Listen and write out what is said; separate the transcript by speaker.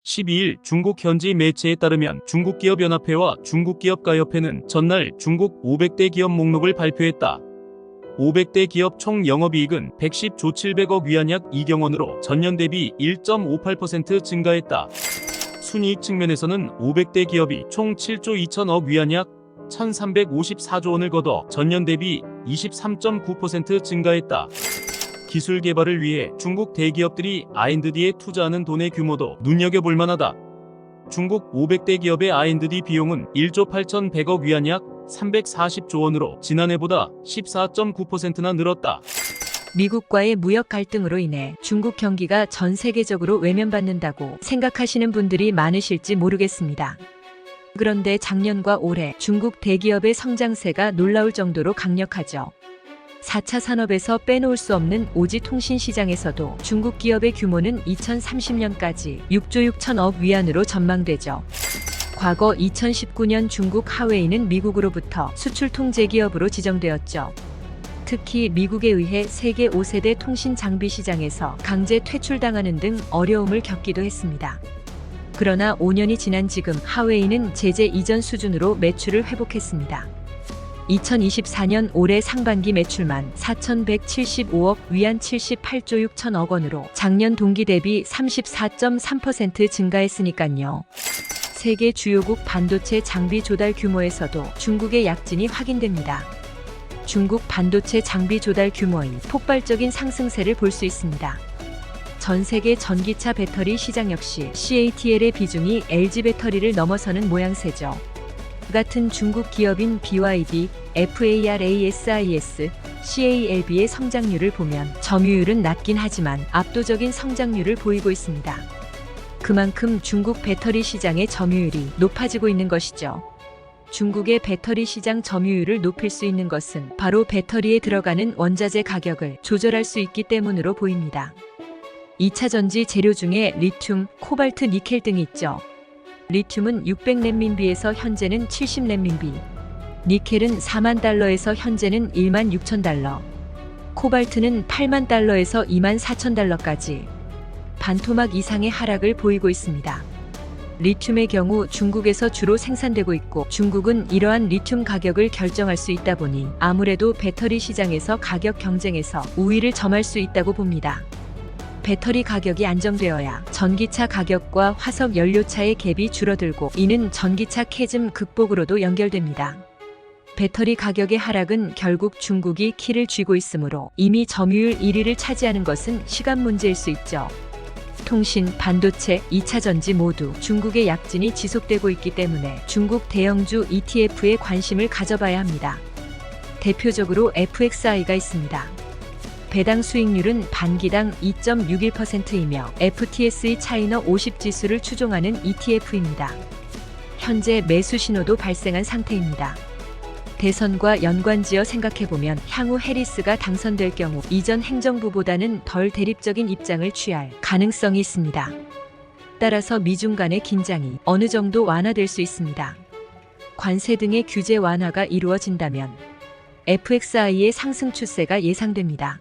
Speaker 1: 12일 중국 현지 매체에 따르면 중국기업연합회와 중국기업가협회는 전날 중국 500대 기업 목록을 발표했다. 500대 기업 총 영업이익은 110조 700억 위안 약 2경 원으로 전년 대비 1.58% 증가했다. 순이익 측면에서는 500대 기업이 총 7조 2천억 위안 약 1,354조 원을 거둬 전년 대비 23.9% 증가했다. 기술 개발을 위해 중국 대기업들이 R&D에 투자하는 돈의 규모도 눈여겨볼 만하다. 중국 500대 기업의 R&D 비용은 1조 8,100억 위안 약 340조 원으로 지난해보다 14.9%나 늘었다.
Speaker 2: 미국과의 무역 갈등으로 인해 중국 경기가 전 세계적으로 외면받는다고 생각하시는 분들이 많으실지 모르겠습니다. 그런데 작년과 올해 중국 대기업의 성장세가 놀라울 정도로 강력하죠. 4차 산업에서 빼놓을 수 없는 오지 통신 시장에서도 중국 기업의 규모는 2030년까지 6조 6천억 위안으로 전망되죠. 과거 2019년 중국 하웨이는 미국으로부터 수출 통제 기업으로 지정되었죠. 특히 미국에 의해 세계 5세대 통신 장비 시장에서 강제 퇴출당하는 등 어려움을 겪기도 했습니다. 그러나 5년이 지난 지금 하웨이는 제재 이전 수준으로 매출을 회복했습니다. 2024년 올해 상반기 매출만 4,175억 위안 78조 6천억 원으로 작년 동기 대비 34.3% 증가했으니까요. 세계 주요국 반도체 장비 조달 규모에서도 중국의 약진이 확인됩니다. 중국 반도체 장비 조달 규모의 폭발적인 상승세를 볼 수 있습니다. 전 세계 전기차 배터리 시장 역시 CATL의 비중이 LG 배터리를 넘어서는 모양새죠. 같은 중국 기업인 BYD, FARASIS, CALB의 성장률을 보면 점유율은 낮긴 하지만 압도적인 성장률을 보이고 있습니다. 그만큼 중국 배터리 시장의 점유율이 높아지고 있는 것이죠. 중국의 배터리 시장 점유율을 높일 수 있는 것은 바로 배터리에 들어가는 원자재 가격을 조절할 수 있기 때문으로 보입니다. 2차 전지 재료 중에 리튬, 코발트, 니켈 등이 있죠. 리튬은 600렌민비에서 현재는 70렌민비, 니켈은 4만 달러에서 현재는 1만 6천 달러, 코발트는 8만 달러에서 2만 4천 달러까지 반토막 이상의 하락을 보이고 있습니다. 리튬의 경우 중국에서 주로 생산되고 있고 중국은 이러한 리튬 가격을 결정할 수 있다 보니 아무래도 배터리 시장에서 가격 경쟁에서 우위를 점할 수 있다고 봅니다. 배터리 가격이 안정되어야 전기차 가격과 화석 연료차의 갭이 줄어들고 이는 전기차 캐즘 극복으로도 연결됩니다. 배터리 가격의 하락은 결국 중국이 키를 쥐고 있으므로 이미 점유율 1위를 차지하는 것은 시간 문제일 수 있죠. 통신, 반도체, 2차 전지 모두 중국의 약진이 지속되고 있기 때문에 중국 대형주 ETF에 관심을 가져봐야 합니다. 대표적으로 FXI가 있습니다. 배당 수익률은 반기당 2.61%이며 FTSE 차이너 50 지수를 추종하는 ETF입니다. 현재 매수 신호도 발생한 상태입니다. 대선과 연관지어 생각해보면 향후 해리스가 당선될 경우 이전 행정부보다는 덜 대립적인 입장을 취할 가능성이 있습니다. 따라서 미중 간의 긴장이 어느 정도 완화될 수 있습니다. 관세 등의 규제 완화가 이루어진다면 FXI의 상승 추세가 예상됩니다.